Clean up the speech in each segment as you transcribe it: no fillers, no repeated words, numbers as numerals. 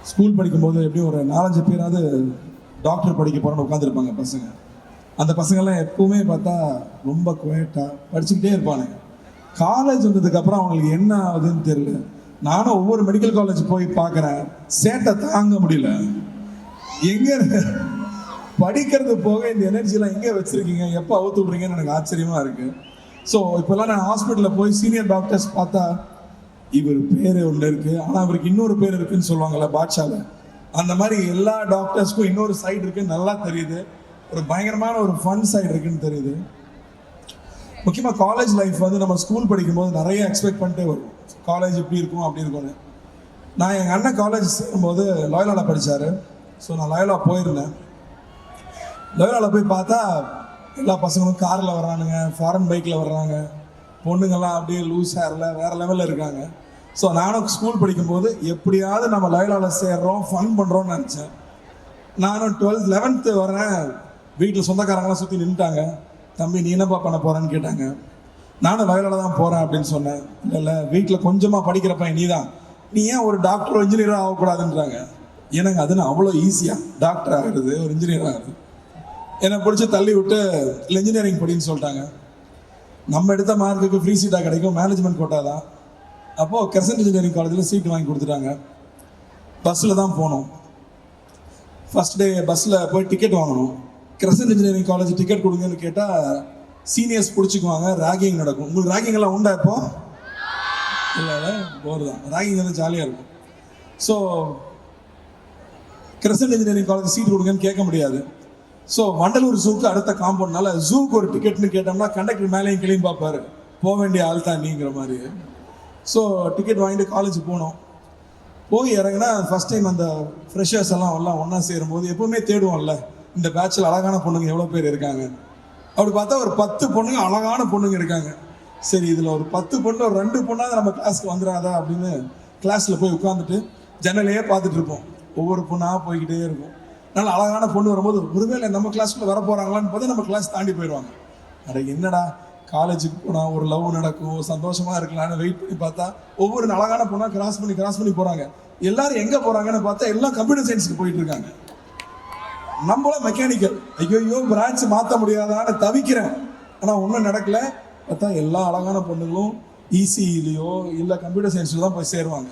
School படிக்கும்போது எப்படியும் ஒரு 4-5 பேராவது டாக்டர் படிக்க போகிறோன்னு உட்காந்துருப்பாங்க பசங்க. அந்த பசங்கள்லாம் எப்பவுமே பார்த்தா ரொம்ப குவைட்டாக படிச்சுக்கிட்டே இருப்பானுங்க. காலேஜ் வந்ததுக்கப்புறம் அவங்களுக்கு என்ன ஆகுதுன்னு தெரியல. நானும் ஒவ்வொரு மெடிக்கல் காலேஜ் போய் பார்க்குறேன், சேட்டை தாங்க முடியல. எங்கே படிக்கிறது போக இந்த எனர்ஜிலாம் எங்கே வச்சுருக்கீங்க, எப்போ அவுத்து விட்றீங்கன்னு எனக்கு ஆச்சரியமாக இருக்குது. ஸோ இப்போல்லாம் நான் ஹாஸ்பிட்டலில் போய் சீனியர் டாக்டர்ஸ் பார்த்தா இவர் பேர் ஒன்று இருக்குது, ஆனால் அவருக்கு இன்னொரு பேர் இருக்குன்னு சொல்லுவாங்கள்ல பாட்ஷாவில். அந்த மாதிரி எல்லா டாக்டர்ஸ்க்கும் இன்னொரு சைடு இருக்குன்னு நல்லா தெரியுது. ஒரு பயங்கரமான ஒரு ஃபன் சைடு இருக்குன்னு தெரியுது. முக்கியமாக காலேஜ் லைஃப் வந்து நம்ம ஸ்கூல் படிக்கும்போது நிறைய எக்ஸ்பெக்ட் பண்ணிட்டே வரும். காலேஜ் இப்படி இருக்கும் அப்படி இருக்கும்னு. நான் எங்கள் அண்ணன் காலேஜ் சேரும்போது லோயலாவில் படித்தார். ஸோ நான் லோயலா போயிருந்தேன். லோயலாவில் போய் பார்த்தா எல்லா பசங்களும் காரில் வர்றானுங்க, ஃபாரின் பைக்கில் வர்றாங்க, பொண்ணுங்கள்லாம் அப்படியே லூஸ் ஹேரில் வேறு லெவலில் இருக்காங்க. ஸோ நானும் ஸ்கூல் படிக்கும்போது எப்படியாவது நம்ம லோயலாவில் சேர்றோம், ஃபன் பண்ணுறோன்னு நினச்சேன். நானும் 12th 11th வரேன். வீட்டில் சொந்தக்காரங்களாம் சுற்றி நின்றுட்டாங்க. தம்பி நீ என்னப்பா பண்ண போகிறேன்னு கேட்டாங்க. நானும் லோயலாவில் தான் போகிறேன் அப்படின்னு சொன்னேன். இல்லை வீட்டில் கொஞ்சமாக படிக்கிற பையன் நீ ஏன் ஒரு டாக்டரோ இன்ஜினியரோ ஆகக்கூடாதுன்றாங்க. எனக்கு அதுன்னு அவ்வளோ ஈஸியாக டாக்டர் ஆகிறது, ஒரு இன்ஜினியர் ஆகுது. என்னை பிடிச்சி தள்ளி விட்டு இல்லை இன்ஜினியரிங் படின்னு சொல்லிட்டாங்க. நம்ம எடுத்த மார்க்குக்கு ஃப்ரீ சீட்டாக கிடைக்கும், மேனேஜ்மெண்ட் கோட்டா தான். அப்போது கிரசன்ட் இன்ஜினியரிங் காலேஜில் சீட் வாங்கி கொடுத்துட்டாங்க. பஸ்ஸில் தான் போனோம். ஃபஸ்ட் டே பஸ்ஸில் போய் டிக்கெட் வாங்கணும். கிரசன்ட் இன்ஜினியரிங் காலேஜ் டிக்கெட் கொடுங்கன்னு கேட்டால் சீனியர்ஸ் பிடிச்சிக்குவாங்க, ரேகிங் நடக்கும். உங்களுக்கு ரேகிங் எல்லாம் உண்டா இப்போ? இல்லை போர் தான். ரேகிங் வந்து ஜாலியாக இருக்கும். So Crescent engineering college seat கொடுங்கன்னு கேட்க முடியாது. ஸோ வண்டலூர் ஜூக்கு அடுத்த காம்பவுண்ட்னால ஜூக்கு ஒரு டிக்கெட்னு கேட்டோம்னா கண்டக்டர் மேலேயும் கிளீன் பார்ப்பாரு, போக வேண்டிய ஆள் தான் நீங்கிற மாதிரி. ஸோ டிக்கெட் வாங்கிட்டு காலேஜ் போனோம். போய் இறங்கினா ஃபஸ்ட் டைம் அந்த ஃப்ரெஷர்ஸ் எல்லாம் ஒன்றா சேரும்போது எப்போவுமே தேடுவோம்ல, இந்த பேட்சில் அழகான பொண்ணுங்க எவ்வளோ பேர் இருக்காங்க. அப்படி பார்த்தா ஒரு 10 பொண்ணுங்க அழகான பொண்ணுங்க இருக்காங்க. சரி இதில் ஒரு 10 பொண்ணு ஒரு 2 பொண்ணாவது நம்ம கிளாஸ்க்கு வந்துடாதா அப்படின்னு கிளாஸில் போய் உட்காந்துட்டு ஜன்னலையே பார்த்துட்டு இருப்போம். ஒவ்வொரு பொண்ணாக போய்கிட்டே இருக்கும். நல்ல அழகான பொண்ணு வரும்போது ஒருவேளை நம்ம கிளாஸ்க்குள்ளே வர போகிறாங்களான்னு பார்த்தா நம்ம கிளாஸ் தாண்டி போயிடுவாங்க. அட என்னடா காலேஜுக்கு போனால் ஒரு லவ் நடக்கும், சந்தோஷமாக இருக்கலாம்னு வெயிட் பண்ணி பார்த்தா ஒவ்வொரு அழகான பொண்ணாக கிராஸ் பண்ணி போகிறாங்க. எல்லாரும் எங்கே போகிறாங்கன்னு பார்த்தா எல்லாம் கம்ப்யூட்டர் சயின்ஸுக்கு போயிட்டு இருக்காங்க. நம்மளும் மெக்கானிக்கல். ஐயோ பிரான்ச் மாற்ற முடியாதான்னு தவிக்கிறேன். ஆனால் ஒன்றும் நடக்கலை. பார்த்தா எல்லா அழகான பொண்ணுங்களும் இசிஇலையோ இல்லை கம்ப்யூட்டர் சயின்ஸில் தான் போய் சேருவாங்க.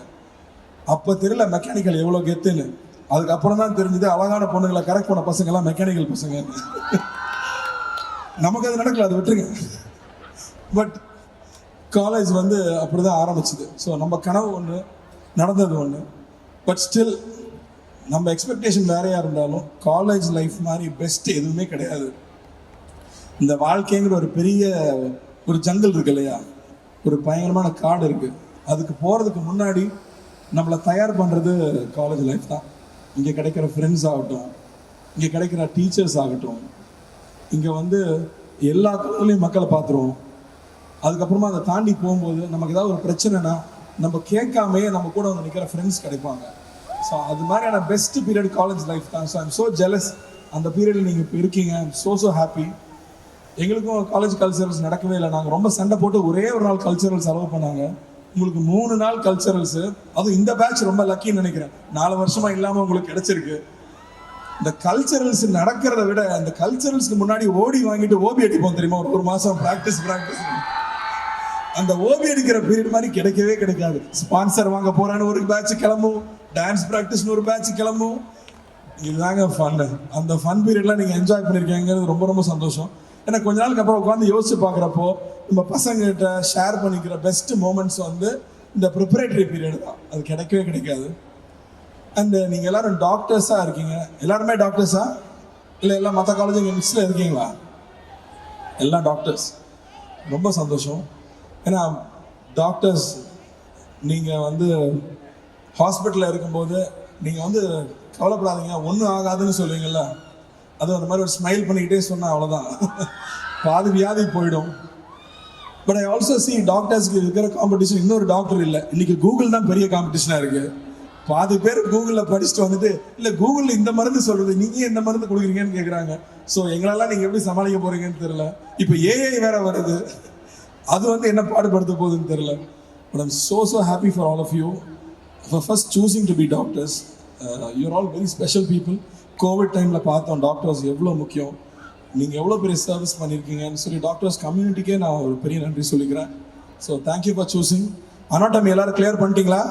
அப்போ தெரியல மெக்கானிக்கல் எவ்வளோ கெத்துன்னு. அதுக்கப்புறம் தான் தெரிஞ்சது அழகான பொண்ணுங்களை கரெக்ட் பண்ண பசங்கள்லாம் மெக்கானிக்கல் பசங்க. நமக்கு அது நடக்கல, அது விட்டுருங்க. பட் காலேஜ் வந்து அப்படி தான் ஆரம்பிச்சுது. ஸோ நம்ம கனவு ஒன்று, நடந்தது ஒன்று. பட் ஸ்டில் நம்ம எக்ஸ்பெக்டேஷன் வேறையாக இருந்தாலும் காலேஜ் லைஃப் மாதிரி பெஸ்ட் எதுவுமே கிடையாது. இந்த வாழ்க்கைங்கிற ஒரு பெரிய ஒரு ஜங்கிள் இருக்கு இல்லையா, ஒரு பயங்கரமான காடு இருக்குது. அதுக்கு போகிறதுக்கு முன்னாடி நம்மளை தயார் பண்ணுறது காலேஜ் லைஃப் தான். இங்கே கிடைக்கிற ஃப்ரெண்ட்ஸ் ஆகட்டும், இங்கே கிடைக்கிற டீச்சர்ஸ் ஆகட்டும், இங்கே வந்து எல்லா கலர்லையும் மக்களை பார்த்துருவோம். அதுக்கப்புறமா அதை தாண்டி போகும்போது நமக்கு ஏதாவது ஒரு பிரச்சனைனா நம்ம கேட்காமையே நம்ம கூட வந்து நிற்கிற ஃப்ரெண்ட்ஸ் கிடைப்பாங்க. ஸோ அது மாதிரியான பெஸ்ட் பீரியட் காலேஜ் லைஃப் தான். ஸோ ஐம் ஸோ ஜெலஸ் அந்த பீரியடில் நீங்கள் இப்போ இருக்கீங்க. I'm so happy. எங்களுக்கும் காலேஜ் கல்ச்சரல்ஸ் நடக்கவே இல்லை. நாங்கள் ரொம்ப சண்டை போட்டு ஒரே ஒரு நாள் கல்ச்சரல்ஸ் அலோவ் பண்ணாங்க. உங்களுக்கு 3 நாள் கல்ச்சரல்ஸு. அதுவும் இந்த பேட்ச் ரொம்ப லக்கின்னு நினைக்கிறேன். 4 வருஷமாக இல்லாமல் உங்களுக்கு கிடைச்சிருக்கு. இந்த கல்ச்சரல்ஸ் நடக்கிறத விட அந்த கல்ச்சரல்ஸ்க்கு முன்னாடி ஓடி வாங்கிட்டு ஓபி அடிப்போம் தெரியுமா, ஒரு மாதம் ப்ராக்டிஸ். அந்த ஓபி அடிக்கிற பீரியட் மாதிரி கிடைக்கவே கிடைக்காது. ஸ்பான்சர் வாங்க போறான்னு ஒரு பேட்ச் கிளம்பும், டான்ஸ் ப்ராக்டிஸ்னு ஒரு பேட்ச் கிளம்பும். இதுதாங்க ஃபன்னு. அந்த ஃபன் பீரியட்லாம் நீங்கள் என்ஜாய் பண்ணியிருக்கீங்கிறது ரொம்ப ரொம்ப சந்தோஷம். ஏன்னா கொஞ்ச நாளுக்கு அப்புறம் உட்காந்து யோசிச்சு பார்க்குறப்போ நம்ம பசங்ககிட்ட ஷேர் பண்ணிக்கிற பெஸ்ட் மூமெண்ட்ஸ் வந்து இந்த ப்ரிப்பரேட்டரி பீரியட் தான். அது கிடைக்கவே கிடைக்காது. அண்ட் நீங்கள் எல்லாரும் டாக்டர்ஸாக இருக்கீங்க. எல்லாருமே டாக்டர்ஸா இல்லை எல்லாம் மற்ற காலேஜ் இங்கே மிக்ஸில் இருக்கீங்களா? எல்லாம் டாக்டர்ஸ். ரொம்ப சந்தோஷம். ஏன்னா டாக்டர்ஸ் நீங்கள் வந்து ஹாஸ்பிட்டலில் இருக்கும்போது நீங்கள் வந்து கவலைப்படாதீங்க ஒன்றும் ஆகாதுன்னு சொல்லுவீங்கள்ல, அது அந்த மாதிரி ஒரு ஸ்மைல் பண்ணிக்கிட்டே சொன்னால் அவ்வளோதான், பாதி வியாதி போயிடும். பட் ஐ ஆல்சோ சி டாக்டர்ஸ்க்கு இருக்கிற காம்படிஷன் இன்னொரு டாக்டர் இல்லை. இன்றைக்கி கூகுள் தான் பெரிய காம்படிஷனாக இருக்குது. பாதி பேர் கூகுளில் படிச்சுட்டு வந்துட்டு இல்லை கூகுளில் இந்த மருந்து சொல்கிறது, நீங்கள் எந்த மருந்து கொடுக்குறீங்கன்னு கேட்குறாங்க. ஸோ எங்களெல்லாம் நீங்கள் எப்படி சமாளிக்க போகிறீங்கன்னு தெரியல. இப்போ ஏஐ வேற வருது, அது வந்து என்ன பாடுபடுத்த போகுதுன்னு தெரியல. But I'm so happy for all of you. for first choosing to be doctors. You're all very special people. Covid டைமில் பார்த்தோம் டாக்டர்ஸ் எவ்வளோ முக்கியம், நீங்கள் எவ்வளோ பெரிய சர்வீஸ் பண்ணியிருக்கீங்கன்னு சொல்லி டாக்டர்ஸ் கம்யூனிட்டிக்கே நான் ஒரு பெரிய நன்றி சொல்லிக்கிறேன். So thank you for choosing. Anatomy எல்லாரும் கிளியர் பண்ணிட்டீங்களா?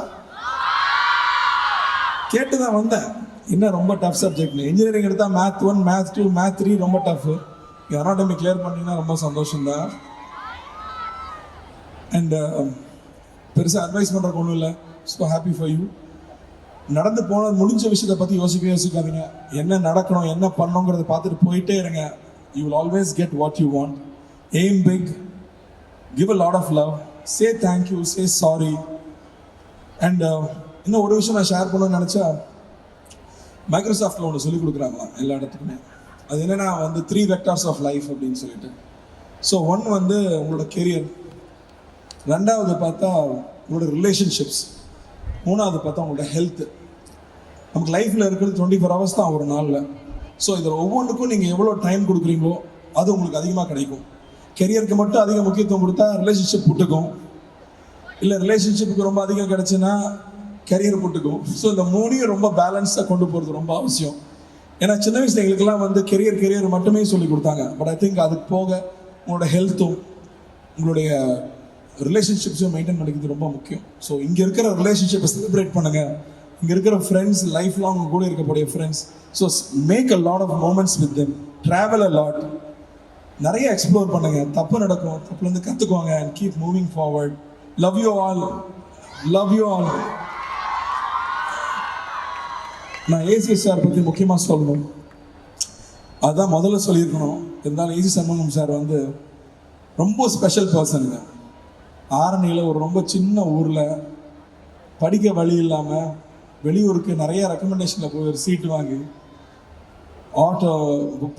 கேட்டு தான் வந்தேன், இன்னும் ரொம்ப டஃப் சப்ஜெக்ட். இன்ஜினியரிங் எடுத்தால் மேத் 1, மேத் 2, மேத் 3 ரொம்ப டஃப். அனாட்டமி கிளியர் பண்ணிங்கன்னா ரொம்ப சந்தோஷம்தான். அண்ட் பெருசாக அட்வைஸ் பண்ணுறதுக்கு ஒன்றும் இல்லை. So happy for you. நடந்து போன முடிஞ்ச விஷயத்தை பற்றி யோசிக்காதீங்க. என்ன நடக்கணும், என்ன பண்ணணுங்கிறத பார்த்துட்டு போயிட்டே இருங்க. You will always get what you want. Aim big, give a lot of love, say thank you, say sorry. And இன்னும் ஒரு விஷயம் நான் ஷேர் பண்ணணும்னு நினச்சா, மைக்ரோசாஃப்டில் ஒன்று சொல்லிக் கொடுக்குறாங்களாம் எல்லா இடத்துக்குமே. அது என்னென்னா வந்து 3 vectors ஆஃப் லைஃப் அப்படின்னு சொல்லிட்டு. ஸோ 1 வந்து உங்களோட கெரியர், 2வது பார்த்தா உங்களோட ரிலேஷன்ஷிப்ஸ், 3வது பார்த்தா உங்களோட ஹெல்த்து. நமக்கு லைஃப்பில் இருக்கிறது 24 hours தான் ஒரு நாளில். ஸோ இதில் ஒவ்வொன்றுக்கும் நீங்கள் எவ்வளோ டைம் கொடுக்குறீங்களோ அது உங்களுக்கு அதிகமாக கிடைக்கும். கெரியருக்கு மட்டும் அதிக முக்கியத்துவம் கொடுத்தா ரிலேஷன்ஷிப் புட்டுக்கும், இல்லை ரிலேஷன்ஷிப்புக்கு ரொம்ப அதிகம் கிடச்சுன்னா கெரியர் புட்டுக்கும். ஸோ இந்த 3ஐயும் ரொம்ப பேலன்ஸாக கொண்டு போகிறது ரொம்ப அவசியம். ஏன்னா சின்ன வயசுல எங்களுக்கெல்லாம் வந்து கெரியர் மட்டுமே சொல்லி கொடுத்தாங்க. பட் ஐ திங்க் அதுக்கு போக உங்களோட ஹெல்த்தும் உங்களுடைய ரிலேஷன்ஷிப்ஸும் மெயின்டைன் பண்ணிக்கிறது ரொம்ப முக்கியம். ஸோ இங்கே இருக்கிற ரிலேஷன்ஷிப்பை செலிப்ரேட் பண்ணுங்கள். இங்கே இருக்கிற ஃப்ரெண்ட்ஸ் லைஃப் லாங் கூட இருக்கக்கூடிய friends. So make a lot of moments with them, travel a lot, நிறைய எக்ஸ்ப்ளோர் பண்ணுங்கள். தப்பு நடக்கும், தப்புலேருந்து கற்றுக்குவாங்க. And keep moving forward. Love you all, love you all. நான் ஏசி சார் பற்றி முக்கியமாக சொல்லணும், அதுதான் முதல்ல சொல்லியிருக்கணும். இருந்தாலும் ஏசி சண்முகம் சார் வந்து ரொம்ப ஸ்பெஷல் பர்சனுங்க. ஆரணியில் ஒரு ரொம்ப சின்ன ஊரில் படிக்க வழி இல்லாமல் வெளியூருக்கு நிறைய ரெக்கமெண்டேஷனில் போய் ஒரு சீட்டு வாங்கி ஆட்டோ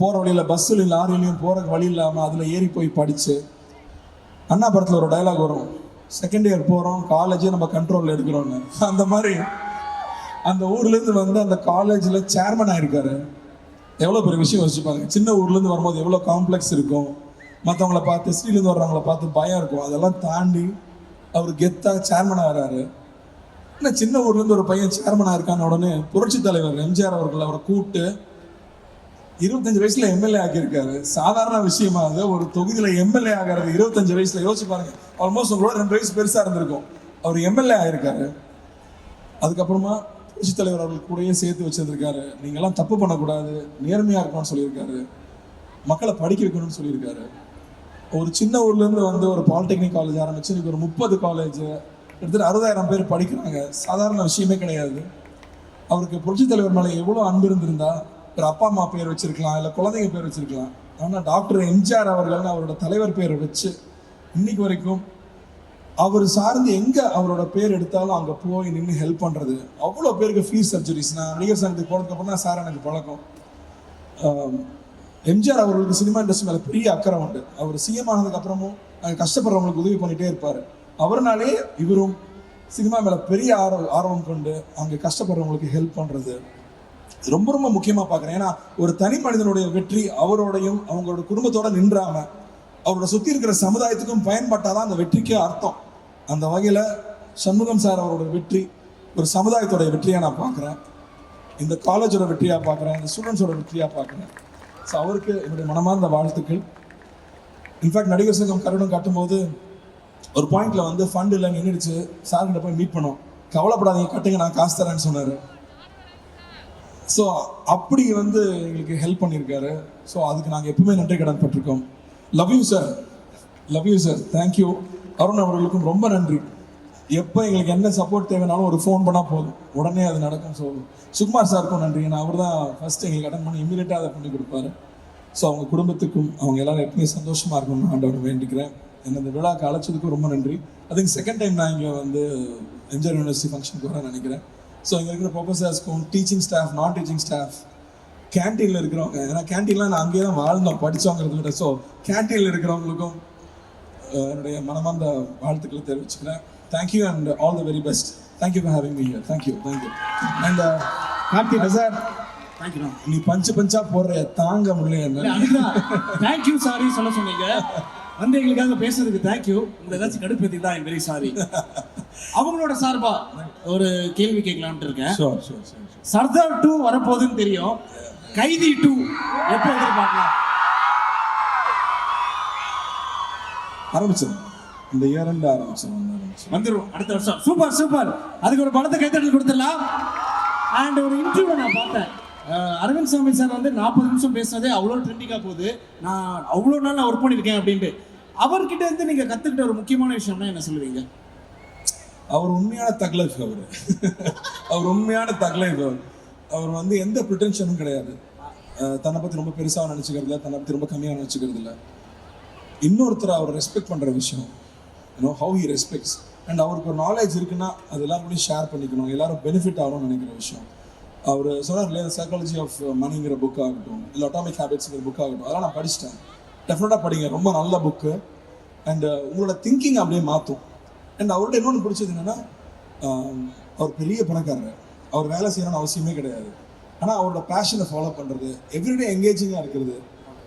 போகிற வழியில் பஸ்ஸுலையும் லாரிலையும் போகிறக்கு வழி இல்லாமல் அதில் ஏறி போய் படித்து, அண்ணாபுரத்தில் ஒரு டைலாக் வரும், 2nd year போகிறோம் காலேஜே நம்ம கண்ட்ரோலில் எடுக்கிறோன்னு. அந்த மாதிரி அந்த ஊர்லேருந்து வந்து அந்த காலேஜில் சேர்மன் ஆகிருக்காரு. எவ்வளோ பெரிய விஷயம் யோசிச்சுப்பாங்க. சின்ன ஊர்லேருந்து வரும்போது எவ்வளோ காம்ப்ளெக்ஸ் இருக்கும், மற்றவங்கள பார்த்து ஸ்ரீலேருந்து வர்றவங்கள பார்த்து பயம் இருக்கும். அதெல்லாம் தாண்டி அவர் கெத்தாக சேர்மனாக வர்றாரு. இல்லை சின்ன ஊர்லேருந்து ஒரு பையன் சேர்மனாக இருக்கான உடனே புரட்சி தலைவர் எம்ஜிஆர் அவர்கள் அவரை கூப்பிட்டு 25 வயசுல எம்எல்ஏ ஆக்கியிருக்காரு. சாதாரண விஷயமா அது? ஒரு தொகுதியில் எம்எல்ஏ ஆகிறது 25 வயசுல. யோசிச்சு பாருங்க. ஆல்மோஸ்ட் உங்களோட 2 வயசு பெருசாக இருந்திருக்கும். அவர் எம்எல்ஏ ஆகியிருக்காரு. அதுக்கப்புறமா புரட்சி தலைவர் அவர்கள் கூடயே சேர்த்து வச்சிருந்திருக்காரு. நீங்கள்லாம் தப்பு பண்ணக்கூடாது, நேர்மையாக இருக்கணும்னு சொல்லியிருக்காரு, மக்களை படிக்க வைக்கணும்னு சொல்லியிருக்காரு. ஒரு சின்ன ஊர்லேருந்து வந்து ஒரு பாலிடெக்னிக் காலேஜ் ஆரம்பிச்சு இன்னைக்கு ஒரு 30 காலேஜ், கிட்டத்தட்ட 60,000 பேர் படிக்கிறாங்க. சாதாரண விஷயமே கிடையாது. அவருக்கு புரட்சி தலைவர் மேலே எவ்வளோ அன்பு இருந்திருந்தா ஒரு அப்பா அம்மா பேர் வச்சிருக்கலாம், இல்லை குழந்தைங்க பேர் வச்சிருக்கலாம். ஆனால் டாக்டர் எம்ஜிஆர் அவர்கள்னு அவரோட தலைவர் பேரை வச்சு இன்னைக்கு வரைக்கும் அவர் சார்ந்து எங்கே அவரோட பேர் எடுத்தாலும் அங்கே போய் நின்று ஹெல்ப் பண்ணுறது. அவ்வளோ பேருக்கு ஃபீஸ் சர்ஜரிஸ். நான் நடிகர் சங்கத்துக்கு போனதுக்கப்புறம் தான் சார் எனக்கு பழக்கம். எம்ஜிஆர் அவர்களுக்கு சினிமா இண்டஸ்ட்ரி மேலே பெரிய அக்கறை உண்டு. அவர் சிஎம் ஆனதுக்கப்புறமும் அங்கே கஷ்டப்படுறவங்களுக்கு உதவி பண்ணிகிட்டே இருப்பார். அவர்னாலே இவரும் சினிமா மேலே பெரிய ஆர்வம் கொண்டு அங்கே கஷ்டப்படுறவங்களுக்கு ஹெல்ப் பண்ணுறது ரொம்ப ரொம்ப முக்கியமாக பார்க்குறேன். ஏன்னா ஒரு தனி மனிதனுடைய வெற்றி அவரோடையும் அவங்களோட குடும்பத்தோடு நின்றாம அவரோட சுற்றி இருக்கிற சமுதாயத்துக்கும் பயன்பட்டாதான் அந்த வெற்றிக்கே அர்த்தம். அந்த வகையில் சண்முகம் சார் அவரோட வெற்றி ஒரு சமுதாயத்தோட வெற்றியாக நான் பார்க்குறேன், இந்த காலேஜோட வெற்றியாக பார்க்குறேன், இந்த ஸ்டூடெண்ட்ஸோட வெற்றியாக பார்க்குறேன். ஸோ அவருக்கு என்னுடைய மனமார்ந்த வாழ்த்துக்கள். இன்ஃபேக்ட் நடிகர் சங்கம் கருடம் காட்டும்போது ஒரு பாயிண்ட்ல வந்து ஃபண்ட் இல்லை நின்றுடுச்சு, சார்கிட்ட போய் மீட் பண்ணோம். கவலைப்படாதீங்க, கட்டுங்க, நான் காசு தரேன்னு சொன்னார். ஸோ அப்படி வந்து எங்களுக்கு ஹெல்ப் பண்ணியிருக்காரு. ஸோ அதுக்கு நாங்கள் எப்பவுமே நன்றி கடன் பட்டிருக்கோம். Love you sir, love you sir, thank you. Arun அவர்களுக்கும் ரொம்ப நன்றி. எப்போ எங்களுக்கு என்ன சப்போர்ட் தேவைனாலும் ஒரு ஃபோன் பண்ணால் போதும், உடனே அது நடக்கும். ஸோ சுகுமார் சாருக்கும் நன்றி. ஏன்னா அவர் தான் ஃபர்ஸ்ட் எங்களுக்கு அட்டன் பண்ணி இமீடியட்டாக அதை பண்ணி கொடுப்பாரு. ஸோ அவங்க குடும்பத்துக்கும் அவங்க எல்லாரும் எப்பவுமே சந்தோஷமாக இருக்கணும்னு ஆண்டவரை வேண்டிக்கிறேன். என்ன இந்த விழாக்கு அழைச்சதுக்கும் ரொம்ப நன்றி. அதுக்கு 2nd time நான் இங்கே வந்து எம்ஜிஆர் யூனிவர்சிட்டி ஃபங்க்ஷனுக்கு வரேன் நினைக்கிறேன். ஸோ இங்கே இருக்கிற ப்ரொஃபஸர்ஸ்க்கும், டீச்சிங் ஸ்டாஃப், நான் டீச்சிங் ஸ்டாஃப், கேன்டீனில் இருக்கிறவங்க, ஏன்னா கேன்டீன்லாம் நான் அங்கேயே தான் வாழ்ந்தோம் படித்தோங்கிறது விட. ஸோ கேன்டீனில் இருக்கிறவங்களுக்கும் என்னுடைய மனமார்ந்த வாழ்த்துக்களை தெரிவிச்சுக்கிறேன். Thank you and all the very best. Thank you for having me here. Thank you. And Karthik sir, நீ பஞ்சா போடுற தாங்க முடியல. தேங்க்யூ சாரி சொல்ல சொன்னீங்க. வந்து எங்களுக்காக பேசுறதுக்கு தேங்க்யூ. உங்களை ஏதாச்சும் கடுப்பேத்தி தான் வெரி சாரி. அவங்களோட சார்பா ஒரு கேள்வி கேட்கலாம்னு இருக்கேன். சர்தார் 2 வரப்போகுதுன்னு தெரியும். கைதி 2 எப்போ எதிர்பார்க்கலாம்? ஆரம்பிச்சிடும், இந்த இயர் எண்ட் ஆரம்பிச்சிடும். வந்துடும் அடுத்த வருஷம். Super super. அதுக்கு ஒரு படத்தை கைத்தட்டல் கொடுத்துடலாம். அண்ட் ஒரு இன்டர்வியூ நான் பார்த்தேன். அரவிந்த் சாமி சார் வந்து 40 நிமிஷம் பேசுனதே அவ்வளோ ட்ரெண்டிங்காக போகுது. நான் அவ்வளோ நாள் நான் ஒர்க் பண்ணியிருக்கேன் அப்படின்ட்டு. அவர்கிட்ட இருந்து நீங்கள் கற்றுக்கிட்ட ஒரு முக்கியமான விஷயம்னா என்ன சொல்லுவீங்க? அவர் உண்மையான தக்லைஃப். அவர் உண்மையான தக்லைஃப். அவர் வந்து எந்த ப்ரிட்டென்ஷனும் கிடையாது. தன்னை பற்றி ரொம்ப பெருசாக நினச்சிக்கிறது இல்லை, தன்னை பற்றி ரொம்ப கம்மியாக நினச்சிக்கிறது இல்லை. இன்னொருத்தர் அவர் ரெஸ்பெக்ட் பண்ணுற விஷயம், ஹவு ஹி ரெஸ்பெக்ட்ஸ். அண்ட் அவருக்கு ஒரு நாலேஜ் இருக்குன்னா அது எல்லாருக்கூடையும் ஷேர் பண்ணிக்கணும், எல்லாரும் பெனிஃபிட் ஆகணும்னு நினைக்கிற விஷயம். அவர் சொன்னார் இல்லையா, சைக்காலஜி ஆஃப் மனிங்கிற புக் ஆகட்டும், இல்லை அட்டாமிக் ஹேபிட்ஸுங்கிற புக் ஆகட்டும், அதெல்லாம் நான் படிச்சிட்டேன். டெஃபினட்டாக படிங்க, ரொம்ப நல்ல புக்கு. அண்ட் உங்களோட திங்கிங் அப்படியே மாற்றும். அண்ட் அவர்கிட்ட இன்னொன்று பிடிச்சது என்னென்னா, அவர் பெரிய பணக்காரர், அவர் வேலை செய்யணும்னு அவசியமே கிடையாது. ஆனால் அவரோட பேஷனை ஃபாலோ பண்ணுறது, எவ்ரிடே எங்கேஜிங்காக இருக்கிறது,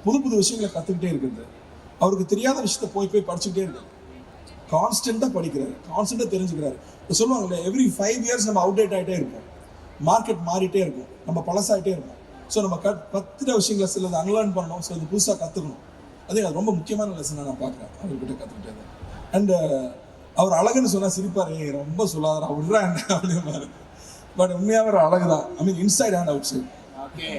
புது புது விஷயங்களை கற்றுக்கிட்டே இருக்கிறது, அவருக்கு தெரியாத விஷயத்த போய் படிச்சுக்கிட்டே இருக்காரு, கான்ஸ்டண்ட்டாக படிக்கிறாரு, கான்ஸ்டண்ட்டாக தெரிஞ்சுக்கிறாரு. இப்போ சொல்லுவாங்க இல்லையா, எவ்ரி 5 இயர்ஸ் நம்ம அவுடேட் ஆகிட்டே இருப்போம், மார்க்கெட் மாறிட்டே இருக்கும், நம்ம பழசாகிட்டே இருக்கும். ஸோ நம்ம கற்றுட்ட விஷயங்களை சிலது அன்லேர்ன் பண்ணணும், சிலது புதுசாக கற்றுக்கணும். அது ரொம்ப முக்கியமான லெசனை நான் பார்க்குறேன் அவர்கிட்ட கற்றுக்கிட்டது. அண்டு அவர் அழகுன்னு சொன்னால் சிரிப்பார், ரொம்ப சொல்லாத விட்றா என்ன அப்படின்னாரு. பட் உண்மையாக ஒரு அழகு தான். I mean inside and outside. Okay.